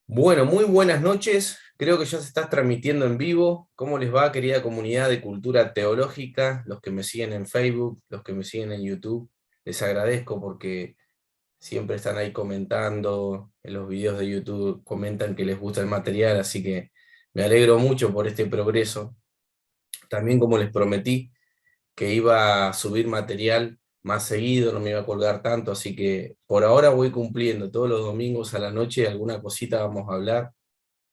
Bueno, muy buenas noches. Creo que ya se está transmitiendo en vivo. ¿Cómo les va, querida comunidad de cultura teológica? Los que me siguen en Facebook, los que me siguen en YouTube. Les agradezco porque siempre están ahí comentando en los videos de YouTube, comentan que les gusta el material, así que me alegro mucho por este progreso. También como les prometí que iba a subir material más seguido, no me iba a colgar tanto, así que por ahora voy cumpliendo. Todos los domingos a la noche alguna cosita vamos a hablar.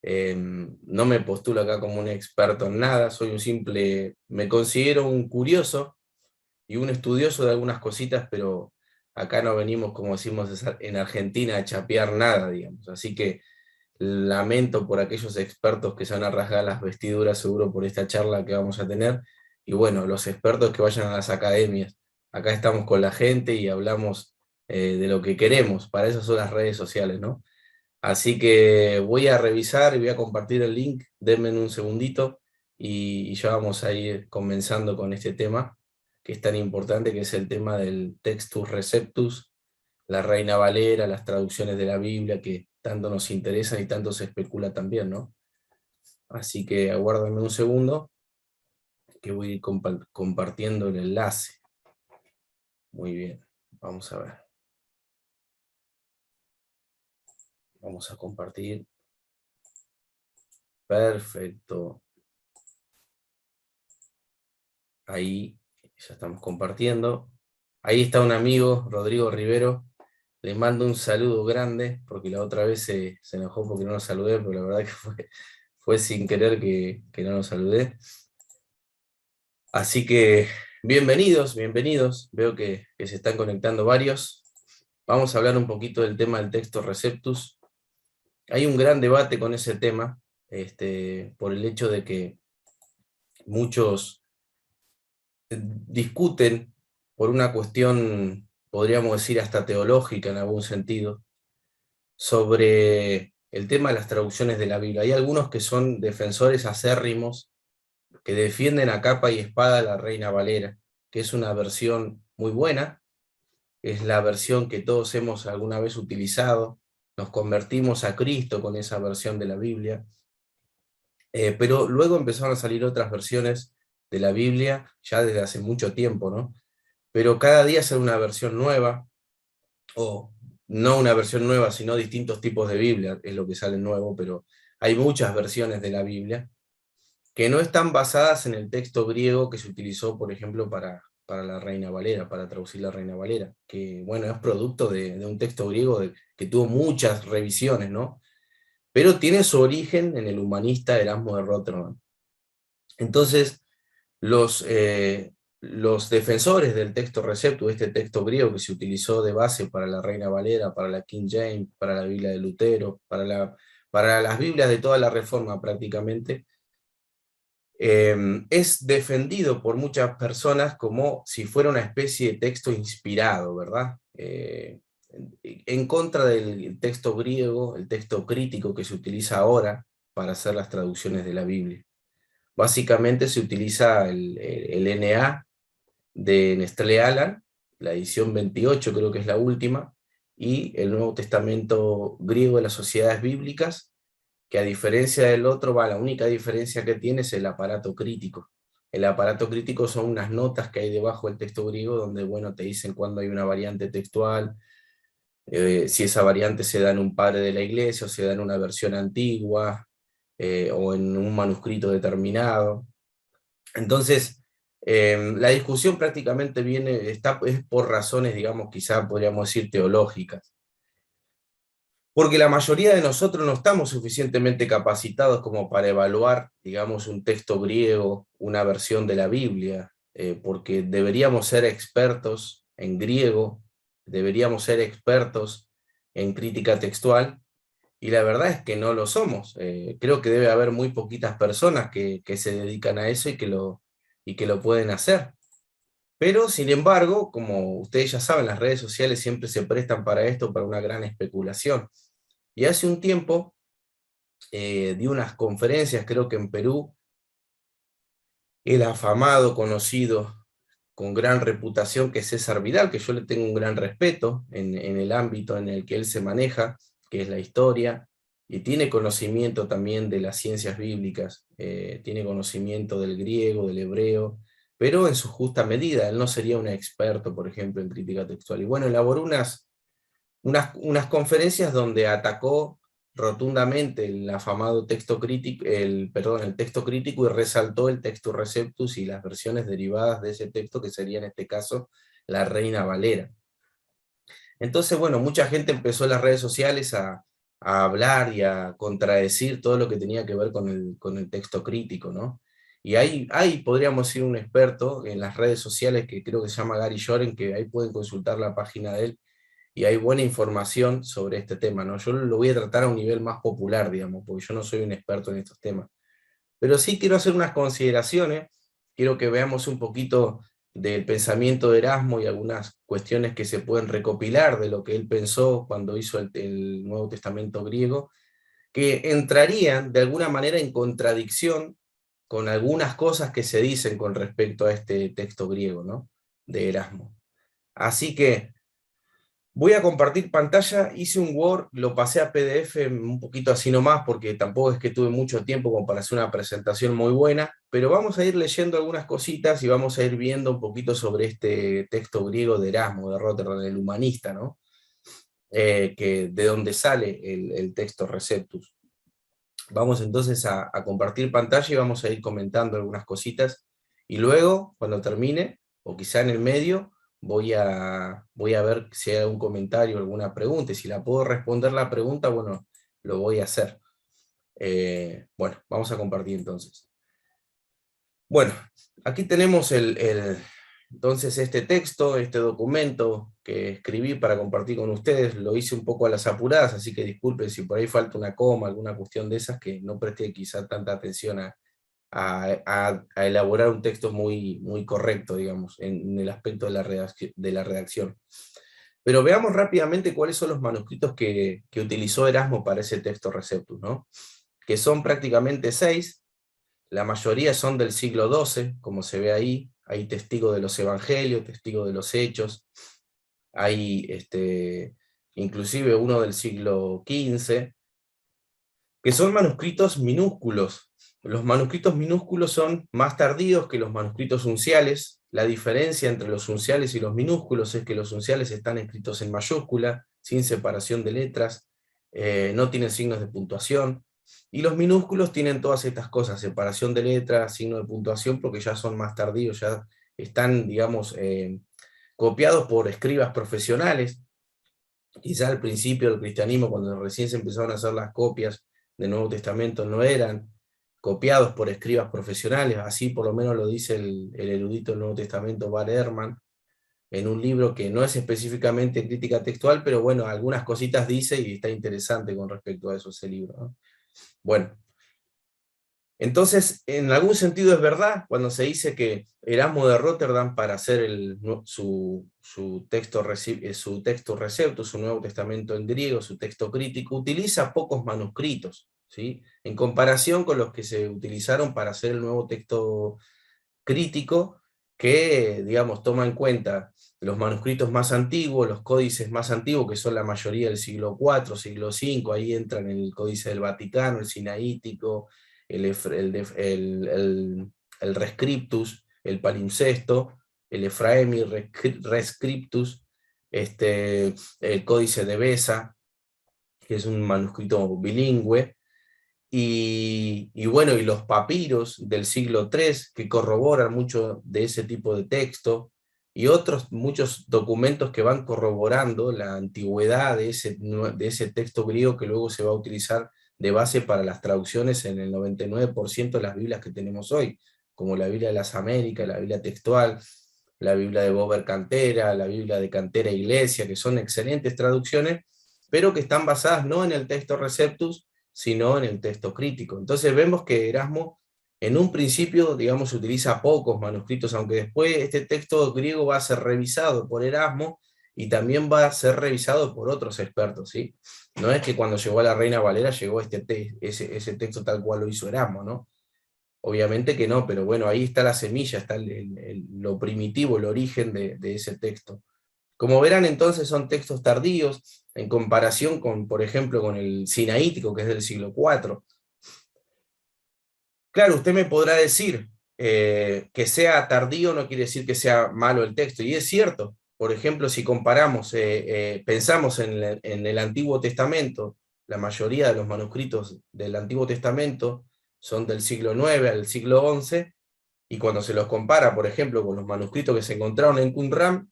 No me postulo acá como un experto en nada, soy un simple, me considero un curioso y un estudioso de algunas cositas, pero acá no venimos, como decimos en Argentina, a chapear nada, digamos. Así que lamento por aquellos expertos que se van a rasgar las vestiduras seguro por esta charla que vamos a tener. Y bueno, los expertos que vayan a las academias. Acá estamos con la gente y hablamos de lo que queremos. Para eso son las redes sociales, ¿no? Así que voy a revisar y voy a compartir el link, denme un segundito y ya vamos a ir comenzando con este tema que es tan importante, que es el tema del Textus Receptus, la Reina Valera, las traducciones de la Biblia que tanto nos interesan y tanto se especula también, ¿no? Así que aguárdame un segundo que voy a ir compartiendo el enlace. Muy bien, vamos a ver. Vamos a compartir. Perfecto. Ahí ya estamos compartiendo. Ahí está un amigo, Rodrigo Rivero. Le mando un saludo grande, porque la otra vez se enojó porque no lo saludé, pero la verdad que fue sin querer que no lo saludé. Así que bienvenidos, bienvenidos. Veo que se están conectando varios. Vamos a hablar un poquito del tema del texto Receptus. Hay un gran debate con ese tema, por el hecho de que muchos discuten por una cuestión, podríamos decir, hasta teológica en algún sentido, sobre el tema de las traducciones de la Biblia. Hay algunos que son defensores acérrimos, que defienden a capa y espada la Reina Valera, que es una versión muy buena, es la versión que todos hemos alguna vez utilizado, nos convertimos a Cristo con esa versión de la Biblia, pero luego empezaron a salir otras versiones de la Biblia, ya desde hace mucho tiempo, ¿no? Pero cada día sale una versión nueva, o no una versión nueva, sino distintos tipos de Biblia, es lo que sale nuevo, pero hay muchas versiones de la Biblia que no están basadas en el texto griego que se utilizó, por ejemplo, para la Reina Valera, para traducir la Reina Valera, que bueno, es producto de un texto griego que tuvo muchas revisiones, ¿no? Pero tiene su origen en el humanista Erasmo de Rotterdam. Entonces, los defensores del texto Receptus, este texto griego que se utilizó de base para la Reina Valera, para la King James, para la Biblia de Lutero, para las Biblias de toda la Reforma prácticamente, es defendido por muchas personas como si fuera una especie de texto inspirado, ¿verdad? En contra del texto griego, el texto crítico que se utiliza ahora para hacer las traducciones de la Biblia. Básicamente se utiliza el NA de Nestlé Aland, la edición 28 creo que es la última, y el Nuevo Testamento griego de las sociedades bíblicas, que a diferencia del otro, la única diferencia que tiene es el aparato crítico. El aparato crítico son unas notas que hay debajo del texto griego donde, bueno, te dicen cuando hay una variante textual, si esa variante se da en un padre de la iglesia o se da en una versión antigua, o en un manuscrito determinado. Entonces, la discusión prácticamente es por razones, digamos, quizá podríamos decir teológicas. Porque la mayoría de nosotros no estamos suficientemente capacitados como para evaluar, digamos, un texto griego, una versión de la Biblia, porque deberíamos ser expertos en griego, deberíamos ser expertos en crítica textual, y la verdad es que no lo somos. Creo que debe haber muy poquitas personas que se dedican a eso y que lo pueden hacer. Pero, sin embargo, como ustedes ya saben, las redes sociales siempre se prestan para esto, para una gran especulación. Y hace un tiempo di unas conferencias, creo que en Perú, el afamado, conocido con gran reputación, que es César Vidal, que yo le tengo un gran respeto en el ámbito en el que él se maneja, que es la historia, y tiene conocimiento también de las ciencias bíblicas, tiene conocimiento del griego, del hebreo, pero en su justa medida. Él no sería un experto, por ejemplo, en crítica textual. Y bueno, elaboró unas conferencias donde atacó rotundamente el afamado texto crítico, el texto crítico, y resaltó el textus receptus y las versiones derivadas de ese texto, que sería en este caso la Reina Valera. Entonces, bueno, mucha gente empezó en las redes sociales a hablar y a contradecir todo lo que tenía que ver con el texto crítico, ¿no? Y ahí podríamos decir un experto en las redes sociales, que creo que se llama Gary Joren, que ahí pueden consultar la página de él, y hay buena información sobre este tema, ¿no? Yo lo voy a tratar a un nivel más popular, digamos, porque yo no soy un experto en estos temas. Pero sí quiero hacer unas consideraciones, quiero que veamos un poquito del pensamiento de Erasmo y algunas cuestiones que se pueden recopilar de lo que él pensó cuando hizo el Nuevo Testamento griego, que entrarían de alguna manera en contradicción con algunas cosas que se dicen con respecto a este texto griego, ¿no? De Erasmo. Así que voy a compartir pantalla, hice un Word, lo pasé a PDF un poquito así nomás, porque tampoco es que tuve mucho tiempo como para hacer una presentación muy buena, pero vamos a ir leyendo algunas cositas y vamos a ir viendo un poquito sobre este texto griego de Erasmo, de Rotterdam, el humanista, ¿no? De donde sale el texto Receptus. Vamos entonces a compartir pantalla y vamos a ir comentando algunas cositas, y luego, cuando termine, o quizá en el medio, voy a ver si hay algún comentario, alguna pregunta, y si la puedo responder la pregunta, bueno, lo voy a hacer. Bueno, vamos a compartir entonces. Bueno, aquí tenemos entonces este texto, este documento que escribí para compartir con ustedes. Lo hice un poco a las apuradas, así que disculpen si por ahí falta una coma, alguna cuestión de esas, que no presté quizá tanta atención a elaborar un texto muy, muy correcto, digamos, en el aspecto de la redacción. Pero veamos rápidamente cuáles son los manuscritos que utilizó Erasmo para ese texto Receptus, ¿no? Que son prácticamente 6. La mayoría son del siglo XII, como se ve ahí. Hay testigos de los evangelios, testigos de los hechos. Hay inclusive uno del siglo XV, que son manuscritos minúsculos. Los manuscritos minúsculos son más tardíos que los manuscritos unciales. La diferencia entre los unciales y los minúsculos es que los unciales están escritos en mayúscula, sin separación de letras, no tienen signos de puntuación, y los minúsculos tienen todas estas cosas: separación de letras, signo de puntuación, porque ya son más tardíos, ya están, digamos, copiados por escribas profesionales. Quizá al principio del cristianismo, cuando recién se empezaron a hacer las copias del Nuevo Testamento, no eran copiados por escribas profesionales, así por lo menos lo dice el erudito del Nuevo Testamento, Bar Ehrman, en un libro que no es específicamente crítica textual, pero bueno, algunas cositas dice y está interesante con respecto a eso ese libro, ¿no? Bueno, entonces, en algún sentido es verdad cuando se dice que Erasmo de Rotterdam, para hacer su texto Receptus, su Nuevo Testamento en griego, su texto crítico, utiliza pocos manuscritos, ¿sí? En comparación con los que se utilizaron para hacer el nuevo texto crítico, que, digamos, toma en cuenta los manuscritos más antiguos, los códices más antiguos, que son la mayoría del siglo IV, siglo V, ahí entran el Códice del Vaticano, el Sinaítico, el Rescriptus, el Palimpsesto, el Ephraemi Rescriptus, el Códice de Beza, que es un manuscrito bilingüe, y bueno, y los papiros del siglo III, que corroboran mucho de ese tipo de texto, y otros muchos documentos que van corroborando la antigüedad de ese texto griego, que luego se va a utilizar de base para las traducciones en el 99% de las Biblias que tenemos hoy, como la Biblia de las Américas, la Biblia textual, la Biblia de Bober Cantera, la Biblia de Cantera Iglesia, que son excelentes traducciones, pero que están basadas no en el texto Receptus, sino en el texto crítico. Entonces vemos que Erasmo, en un principio, digamos, utiliza pocos manuscritos, aunque después este texto griego va a ser revisado por Erasmo, y también va a ser revisado por otros expertos, ¿sí? No es que cuando llegó a la Reina Valera llegó ese texto tal cual lo hizo Erasmo, ¿no? Obviamente que no, pero bueno, ahí está la semilla, está lo primitivo, el origen de ese texto. Como verán, entonces son textos tardíos, en comparación con, por ejemplo, con el sinaítico, que es del siglo IV. Claro, usted me podrá decir que sea tardío no quiere decir que sea malo el texto, y es cierto. Por ejemplo, si comparamos, pensamos en el Antiguo Testamento, la mayoría de los manuscritos del Antiguo Testamento son del siglo IX al siglo XI, y cuando se los compara, por ejemplo, con los manuscritos que se encontraron en Qumran,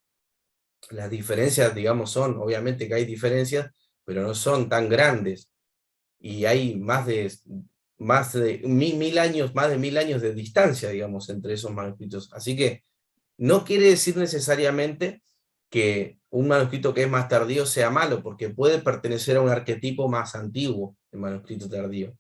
las diferencias, digamos, son, obviamente que hay diferencias, pero no son tan grandes, y hay más de mil años, más de 1000 años de distancia, digamos, entre esos manuscritos. Así que no quiere decir necesariamente que un manuscrito que es más tardío sea malo, porque puede pertenecer a un arquetipo más antiguo, el manuscrito tardío.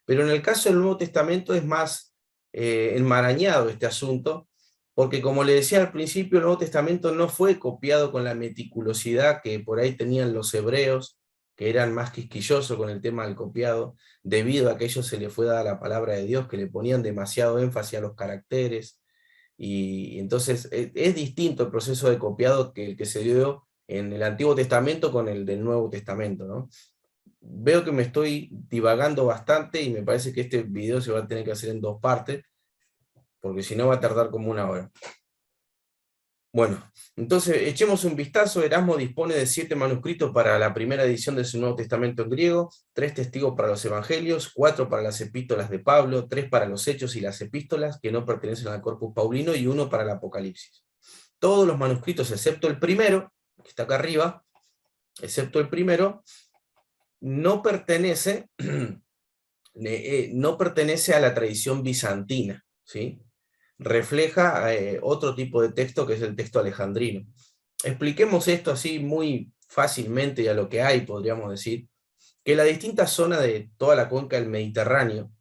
Pero en el caso del Nuevo Testamento es más enmarañado este asunto, porque como le decía al principio, el Nuevo Testamento no fue copiado con la meticulosidad que por ahí tenían los hebreos, que eran más quisquillosos con el tema del copiado, debido a que a ellos se les fue dada la palabra de Dios, que le ponían demasiado énfasis a los caracteres, y entonces es distinto el proceso de copiado que el que se dio en el Antiguo Testamento con el del Nuevo Testamento, ¿no? Veo que me estoy divagando bastante y me parece que este video se va a tener que hacer en 2 partes, porque si no va a tardar como 1 hora. Bueno, entonces echemos un vistazo. Erasmo dispone de 7 manuscritos para la primera edición de su Nuevo Testamento en griego, 3 testigos para los evangelios, 4 para las epístolas de Pablo, 3 para los hechos y las epístolas, que no pertenecen al corpus paulino, y 1 para el Apocalipsis. Todos los manuscritos, excepto el primero, que está acá arriba, excepto el primero, no pertenece, no pertenece a la tradición bizantina, ¿sí? Refleja otro tipo de texto, que es el texto alejandrino. Expliquemos esto así muy fácilmente y a lo que hay, podríamos decir, que en la distinta zona de toda la cuenca del Mediterráneo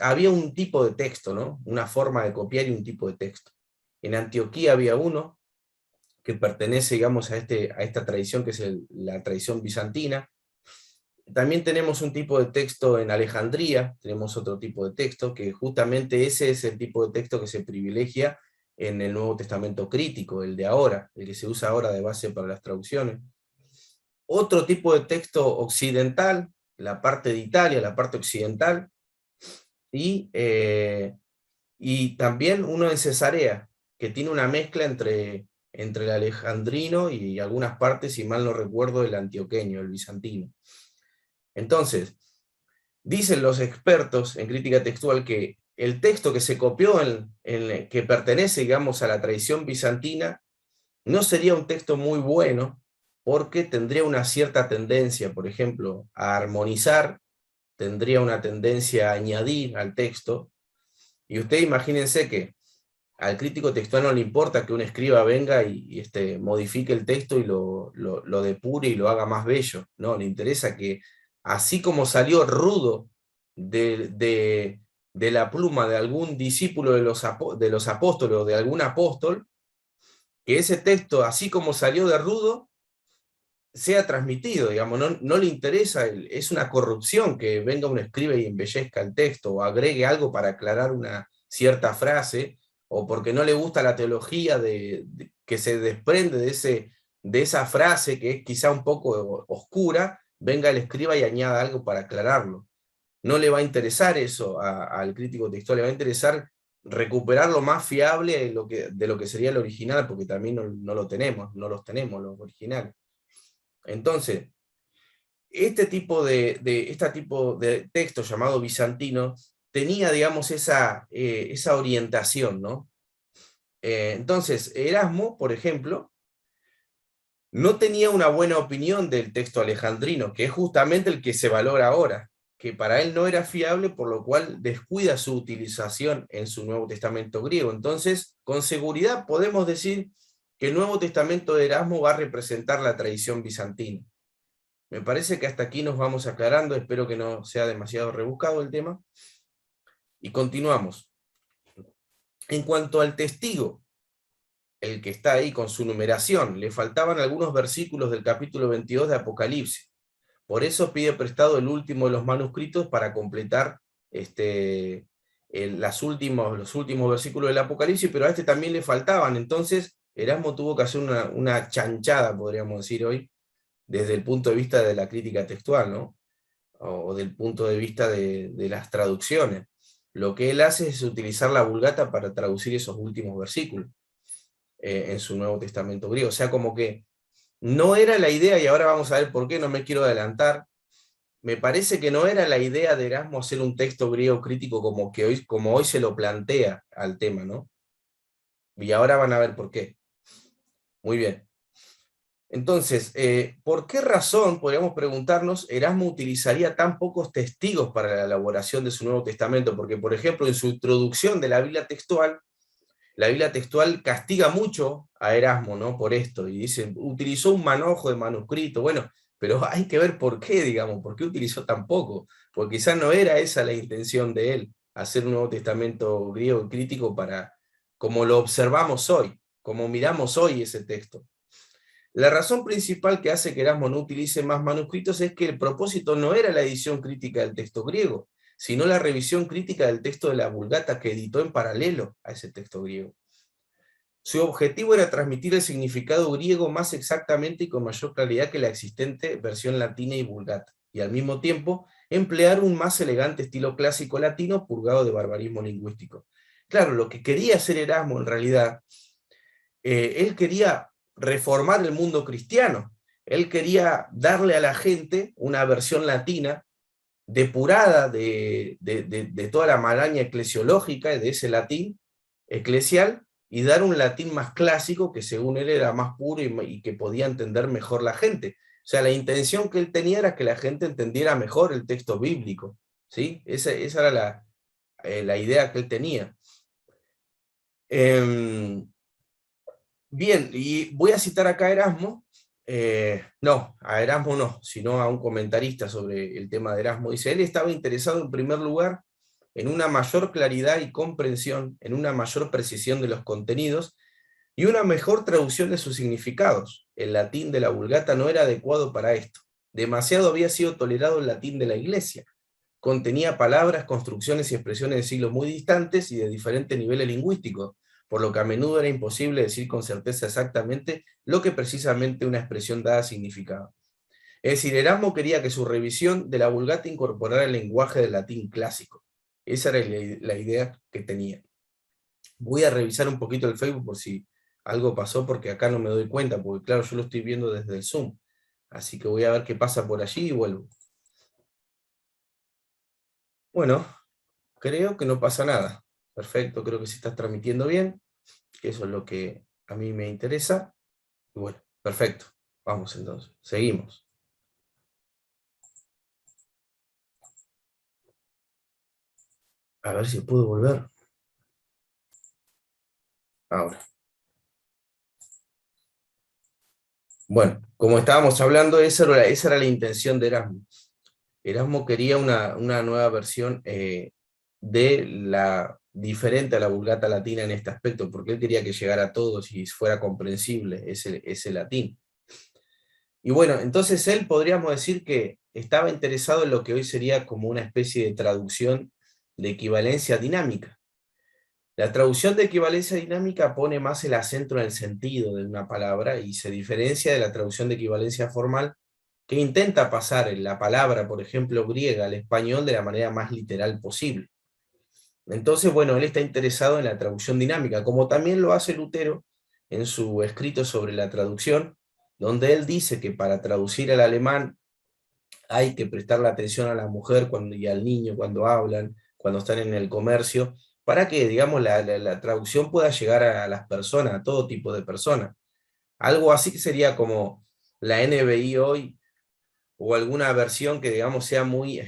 había un tipo de texto, ¿no? Una forma de copiar y un tipo de texto. En Antioquía había uno que pertenece, digamos, a esta tradición, que es la tradición bizantina. También tenemos un tipo de texto en Alejandría, tenemos otro tipo de texto, que justamente ese es el tipo de texto que se privilegia en el Nuevo Testamento crítico, el de ahora, el que se usa ahora de base para las traducciones. Otro tipo de texto occidental, la parte de Italia, la parte occidental, y también uno en Cesarea, que tiene una mezcla entre el alejandrino y algunas partes, si mal no recuerdo, el antioqueño, el bizantino. Entonces, dicen los expertos en crítica textual que el texto que se copió, que pertenece, digamos, a la tradición bizantina, no sería un texto muy bueno, porque tendría una cierta tendencia, por ejemplo, a armonizar, tendría una tendencia a añadir al texto, y ustedes imagínense que al crítico textual no le importa que un escriba venga y modifique el texto y lo depure y lo haga más bello, no, le interesa que así como salió rudo de la pluma de algún discípulo de los apóstoles o de algún apóstol, que ese texto, así como salió de rudo, sea transmitido, digamos, no le interesa, es una corrupción que venga un escriba y embellezca el texto, o agregue algo para aclarar una cierta frase, o porque no le gusta la teología que se desprende de esa frase que es quizá un poco oscura, venga el escriba y añada algo para aclararlo. No le va a interesar eso al crítico textual, le va a interesar recuperar lo más fiable de lo que sería el original, porque también no los tenemos los originales. Entonces, este tipo de texto llamado bizantino tenía, digamos, esa orientación, ¿no? Entonces, Erasmo, por ejemplo, no tenía una buena opinión del texto alejandrino, que es justamente el que se valora ahora, que para él no era fiable, por lo cual descuida su utilización en su Nuevo Testamento griego. Entonces, con seguridad podemos decir que el Nuevo Testamento de Erasmo va a representar la tradición bizantina. Me parece que hasta aquí nos vamos aclarando, espero que no sea demasiado rebuscado el tema. Y continuamos. En cuanto al testigo, el que está ahí con su numeración, le faltaban algunos versículos del capítulo 22 de Apocalipsis. Por eso pide prestado el último de los manuscritos para completar los últimos versículos del Apocalipsis, pero a este también le faltaban. Entonces Erasmo tuvo que hacer una chanchada, podríamos decir hoy, desde el punto de vista de la crítica textual, ¿no? O del punto de vista de las traducciones. Lo que él hace es utilizar la Vulgata para traducir esos últimos versículos en su Nuevo Testamento griego. O sea, como que no era la idea, y ahora vamos a ver por qué, no me quiero adelantar. Me parece que no era la idea de Erasmo hacer un texto griego crítico como hoy se lo plantea al tema, ¿no? Y ahora van a ver por qué. Muy bien. Entonces, ¿por qué razón, podríamos preguntarnos, Erasmo utilizaría tan pocos testigos para la elaboración de su Nuevo Testamento? Porque, por ejemplo, en su introducción de la Biblia textual castiga mucho a Erasmo, ¿no? Por esto, y dice, utilizó un manojo de manuscrito. Bueno, pero hay que ver por qué, digamos, por qué utilizó tan poco, porque quizás no era esa la intención de él, hacer un Nuevo Testamento griego crítico como lo observamos hoy, como miramos hoy ese texto. La razón principal que hace que Erasmo no utilice más manuscritos es que el propósito no era la edición crítica del texto griego, sino la revisión crítica del texto de la Vulgata que editó en paralelo a ese texto griego. Su objetivo era transmitir el significado griego más exactamente y con mayor claridad que la existente versión latina y Vulgata, y al mismo tiempo emplear un más elegante estilo clásico latino purgado de barbarismo lingüístico. Claro, lo que quería hacer Erasmo en realidad, él quería reformar el mundo cristiano, él quería darle a la gente una versión latina depurada de toda la maraña eclesiológica, de ese latín eclesial, y dar un latín más clásico que según él era más puro y que podía entender mejor la gente. O sea, la intención que él tenía era que la gente entendiera mejor el texto bíblico, ¿sí? Esa era la idea que él tenía. Bien, y voy a citar acá a Erasmo, no, a Erasmo no, sino a un comentarista sobre el tema de Erasmo. Dice, él estaba interesado en primer lugar en una mayor claridad y comprensión, en una mayor precisión de los contenidos y una mejor traducción de sus significados. El latín de la Vulgata no era adecuado para esto. Demasiado había sido tolerado el latín de la Iglesia. Contenía palabras, construcciones y expresiones de siglos muy distantes y de diferentes niveles lingüísticos, por lo que a menudo era imposible decir con certeza exactamente lo que precisamente una expresión dada significaba. Es decir, Erasmo quería que su revisión de la Vulgata incorporara el lenguaje del latín clásico. Esa era la idea que tenía. Voy a revisar un poquito el Facebook por si algo pasó, porque acá no me doy cuenta, porque claro, yo lo estoy viendo desde el Zoom. Así que voy a ver qué pasa por allí y vuelvo. Bueno, creo que no pasa nada. Perfecto, creo que se está transmitiendo bien, que eso es lo que a mí me interesa. Y bueno, perfecto. Vamos entonces, seguimos. A ver si puedo volver. Ahora. Bueno, como estábamos hablando, esa era la intención de Erasmo. Erasmo quería una nueva versión diferente a la Vulgata latina en este aspecto, porque él quería que llegara a todos y fuera comprensible ese latín. Y bueno, entonces él podríamos decir que estaba interesado en lo que hoy sería como una especie de traducción de equivalencia dinámica. La traducción de equivalencia dinámica pone más el acento en el sentido de una palabra y se diferencia de la traducción de equivalencia formal, que intenta pasar en la palabra, por ejemplo, griega al español de la manera más literal posible. Entonces, bueno, él está interesado en la traducción dinámica, como también lo hace Lutero en su escrito sobre la traducción, donde él dice que para traducir al alemán hay que prestarle atención a la mujer y al niño cuando hablan, cuando están en el comercio, para que, digamos, la traducción pueda llegar a las personas, a todo tipo de personas. Algo así que sería como la NBI hoy, o alguna versión que, digamos, sea muy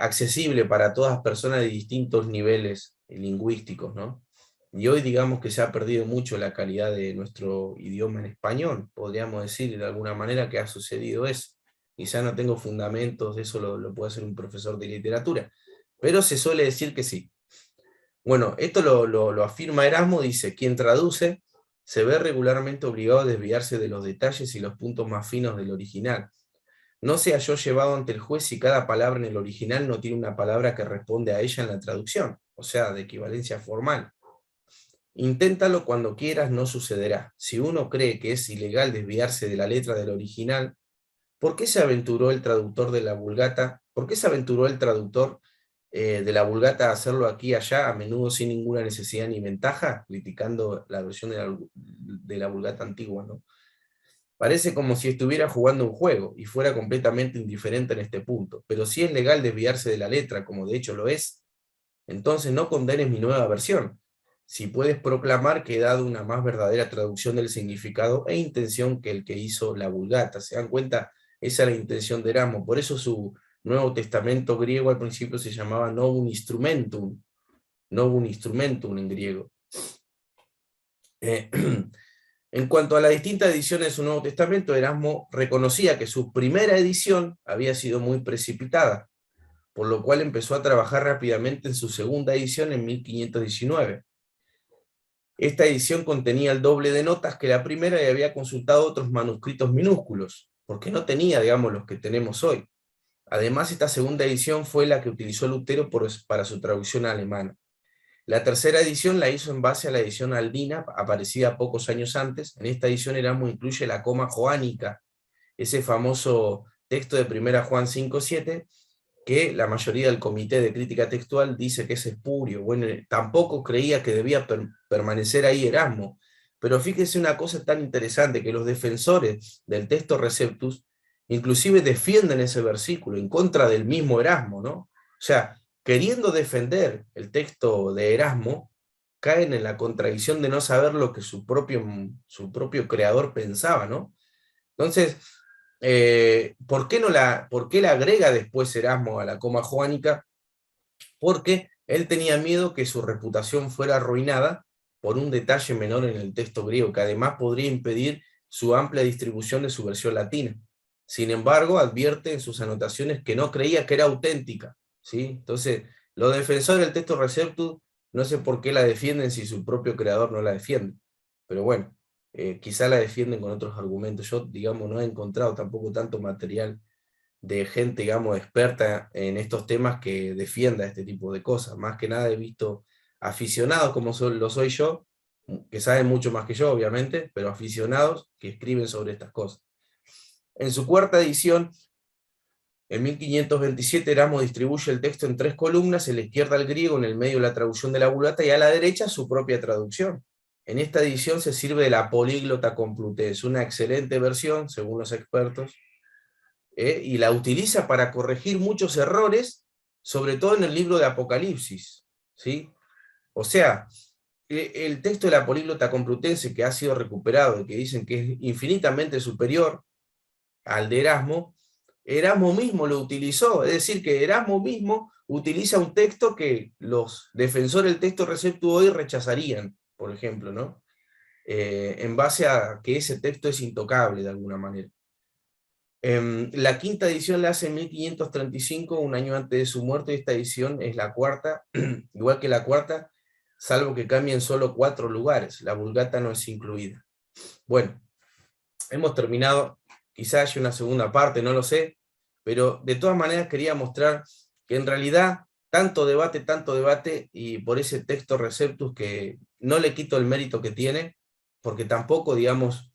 accesible para todas las personas de distintos niveles lingüísticos, ¿no? Y hoy, digamos, que se ha perdido mucho la calidad de nuestro idioma en español, podríamos decir de alguna manera que ha sucedido eso. Quizá no tengo fundamentos, eso lo puede hacer un profesor de literatura, pero se suele decir que sí. Bueno, esto lo afirma Erasmo, dice, quien traduce se ve regularmente obligado a desviarse de los detalles y los puntos más finos del original, no sea yo llevado ante el juez si cada palabra en el original no tiene una palabra que responde a ella en la traducción, o sea, de equivalencia formal. Inténtalo cuando quieras, no sucederá. Si uno cree que es ilegal desviarse de la letra del original, ¿por qué se aventuró el traductor de la Vulgata? ¿Por qué se aventuró el traductor de la Vulgata a hacerlo aquí y allá, a menudo sin ninguna necesidad ni ventaja, criticando la versión de la Vulgata antigua, ¿no? Parece como si estuviera jugando un juego y fuera completamente indiferente en este punto, pero si es legal desviarse de la letra, como de hecho lo es, entonces no condenes mi nueva versión. Si puedes proclamar que he dado una más verdadera traducción del significado e intención que el que hizo la Vulgata. ¿Se dan cuenta? Esa es la intención de Erasmo. Por eso su Nuevo Testamento griego al principio se llamaba Novum Instrumentum en griego. En cuanto a las distintas ediciones de su Nuevo Testamento, Erasmo reconocía que su primera edición había sido muy precipitada, por lo cual empezó a trabajar rápidamente en su segunda edición en 1519. Esta edición contenía el doble de notas que la primera y había consultado otros manuscritos minúsculos, porque no tenía, digamos, los que tenemos hoy. Además, esta segunda edición fue la que utilizó Lutero para su traducción alemana. La tercera edición la hizo en base a la edición aldina, aparecida pocos años antes. En esta edición Erasmo incluye la coma joánica, ese famoso texto de 1 Juan 5:7, que la mayoría del comité de crítica textual dice que es espurio. Bueno, tampoco creía que debía permanecer ahí Erasmo. Pero fíjense una cosa tan interesante, que los defensores del texto Receptus inclusive defienden ese versículo en contra del mismo Erasmo, ¿no? O sea, queriendo defender el texto de Erasmo, caen en la contradicción de no saber lo que su propio creador pensaba, ¿no? Entonces, ¿por qué la agrega después Erasmo a la coma joánica? Porque él tenía miedo que su reputación fuera arruinada por un detalle menor en el texto griego, que además podría impedir su amplia distribución de su versión latina. Sin embargo, advierte en sus anotaciones que no creía que era auténtica, ¿sí? Entonces, los defensores del texto Receptus, no sé por qué la defienden si su propio creador no la defiende, pero bueno, quizá la defienden con otros argumentos. Yo, digamos, no he encontrado tampoco tanto material de gente, digamos, experta en estos temas que defienda este tipo de cosas. Más que nada he visto aficionados, como lo soy yo, que saben mucho más que yo, obviamente, pero aficionados que escriben sobre estas cosas. En su cuarta edición, en 1527, Erasmo distribuye el texto en 3 columnas, en la izquierda el griego, en el medio la traducción de la Vulgata y a la derecha su propia traducción. En esta edición se sirve de la Políglota Complutense, una excelente versión, según los expertos, y la utiliza para corregir muchos errores, sobre todo en el libro de Apocalipsis, ¿sí? O sea, el texto de la Políglota Complutense que ha sido recuperado y que dicen que es infinitamente superior al de Erasmo, Erasmo mismo lo utilizó, es decir, que Erasmo mismo utiliza un texto que los defensores del texto receptu hoy rechazarían, por ejemplo, ¿no? En base a que ese texto es intocable de alguna manera. La quinta edición la hace en 1535, un año antes de su muerte, y esta edición es la cuarta, igual que la cuarta, salvo que cambien solo 4 lugares, la Vulgata no es incluida. Bueno, hemos terminado, quizás haya una segunda parte, no lo sé, pero de todas maneras quería mostrar que en realidad tanto debate, y por ese texto Receptus que no le quito el mérito que tiene, porque tampoco, digamos,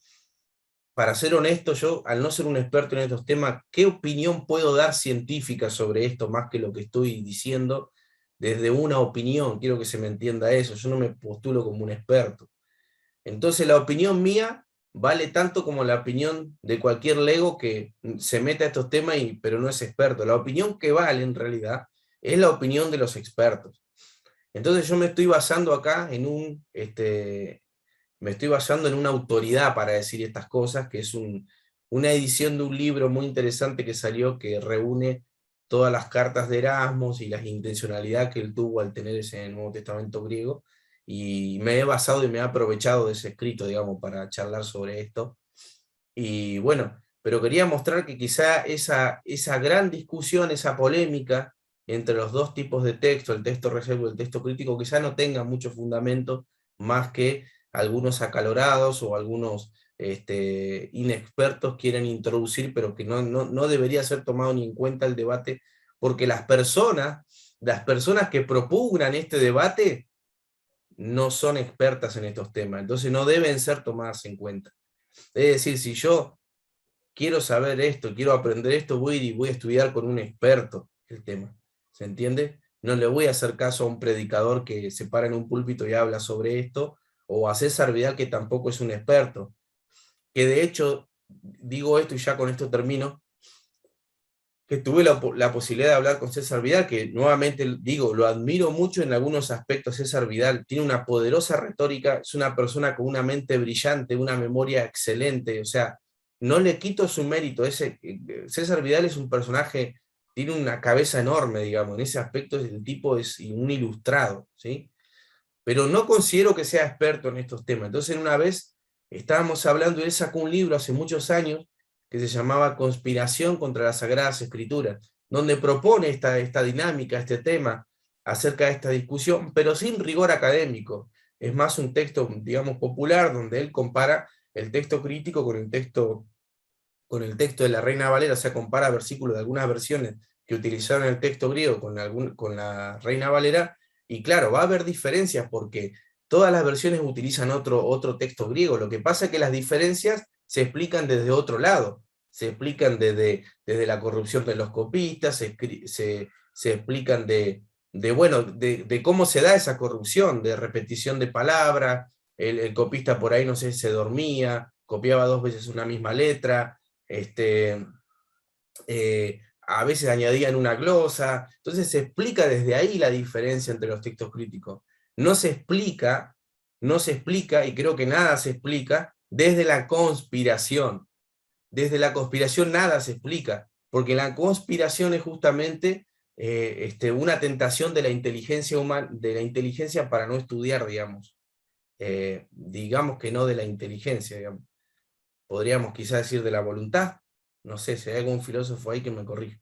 para ser honesto, yo, al no ser un experto en estos temas, ¿qué opinión puedo dar científica sobre esto más que lo que estoy diciendo desde una opinión? Quiero que se me entienda eso, yo no me postulo como un experto. Entonces la opinión mía vale tanto como la opinión de cualquier lego que se mete a estos temas, pero no es experto. La opinión que vale en realidad es la opinión de los expertos. Entonces yo me estoy basando acá me estoy basando en una autoridad para decir estas cosas, que es una edición de un libro muy interesante que salió, que reúne todas las cartas de Erasmus y la intencionalidad que él tuvo al tener ese Nuevo Testamento griego, y me he basado y me he aprovechado de ese escrito, digamos, para charlar sobre esto. Y bueno, pero quería mostrar que quizá esa gran discusión, esa polémica entre los dos tipos de texto, el texto reservo y el texto crítico, quizá no tenga mucho fundamento, más que algunos acalorados o algunos inexpertos quieren introducir, pero que no debería ser tomado ni en cuenta el debate, porque las personas que propugnan este debate no son expertas en estos temas, entonces no deben ser tomadas en cuenta. Es decir, si yo quiero saber esto, quiero aprender esto, voy a estudiar con un experto el tema, ¿se entiende? No le voy a hacer caso a un predicador que se para en un púlpito y habla sobre esto, o a César Vidal, que tampoco es un experto, que de hecho, digo esto y ya con esto termino, que tuve la posibilidad de hablar con César Vidal, que nuevamente digo, lo admiro mucho en algunos aspectos. César Vidal tiene una poderosa retórica, es una persona con una mente brillante, una memoria excelente, o sea, no le quito su mérito. César Vidal es un personaje, tiene una cabeza enorme, digamos, en ese aspecto el tipo es un ilustrado, ¿sí? Pero no considero que sea experto en estos temas. Entonces una vez estábamos hablando y él sacó un libro hace muchos años que se llamaba Conspiración contra las Sagradas Escrituras, donde propone esta dinámica, este tema, acerca de esta discusión, pero sin rigor académico. Es más un texto, digamos, popular, donde él compara el texto crítico con el texto de la Reina Valera, o sea, compara versículos de algunas versiones que utilizaron el texto griego con la Reina Valera, y claro, va a haber diferencias porque todas las versiones utilizan otro texto griego. Lo que pasa es que las diferencias se explican desde otro lado, se explican desde la corrupción de los copistas, se explican de cómo se da esa corrupción, de repetición de palabras, el copista por ahí, no sé, se dormía, copiaba 2 veces una misma letra, a veces añadían una glosa. Entonces se explica desde ahí la diferencia entre los textos críticos. No se explica, y creo que nada se explica, desde la conspiración. Desde la conspiración nada se explica, porque la conspiración es justamente una tentación de la inteligencia humana, de la inteligencia para no estudiar, digamos. Digamos que no de la inteligencia, digamos. Podríamos quizás decir de la voluntad, no sé si hay algún filósofo ahí que me corrija.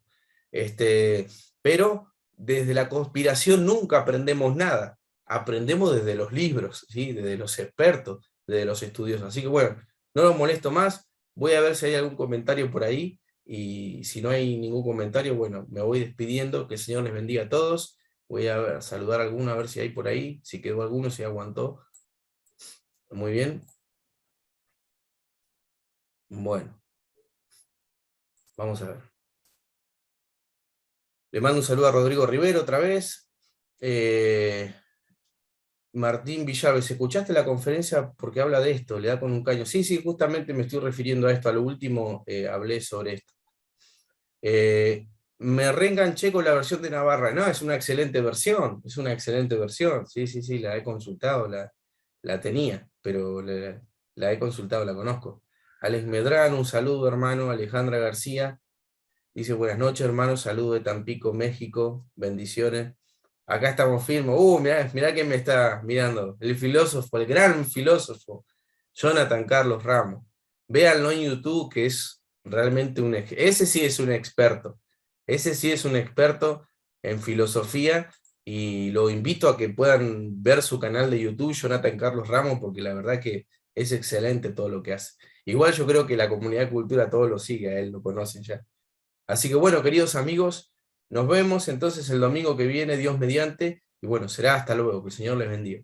Pero desde la conspiración nunca aprendemos nada, aprendemos desde los libros, ¿sí? Desde los expertos, desde los estudios. Así que bueno, no los molesto más, voy a ver si hay algún comentario por ahí, y si no hay ningún comentario, bueno, me voy despidiendo, que el Señor les bendiga a todos. Voy a saludar a alguno, a ver si hay por ahí, si quedó alguno, si aguantó. Muy bien. Bueno, vamos a ver. Le mando un saludo a Rodrigo Rivero otra vez. Martín Villaves, ¿escuchaste la conferencia? Porque habla de esto, le da con un caño. Sí, sí, justamente me estoy refiriendo a esto, a lo último hablé sobre esto. Me reenganché con la versión de Navarra. No, es una excelente versión, Sí, sí, sí, la he consultado, la tenía, pero la he consultado, la conozco. Alex Medrano, un saludo, hermano. Alejandra García dice: buenas noches, hermano, saludo de Tampico, México, bendiciones. Acá estamos firmes. Mirá quién me está mirando. El filósofo, el gran filósofo, Jonathan Carlos Ramos. Véanlo en YouTube, que es realmente ese sí es un experto. Ese sí es un experto en filosofía, y lo invito a que puedan ver su canal de YouTube, Jonathan Carlos Ramos, porque la verdad que es excelente todo lo que hace. Igual yo creo que la comunidad de cultura todos lo sigue, a él lo conocen ya. Así que bueno, queridos amigos, nos vemos entonces el domingo que viene, Dios mediante, y bueno, será hasta luego, que el Señor les bendiga.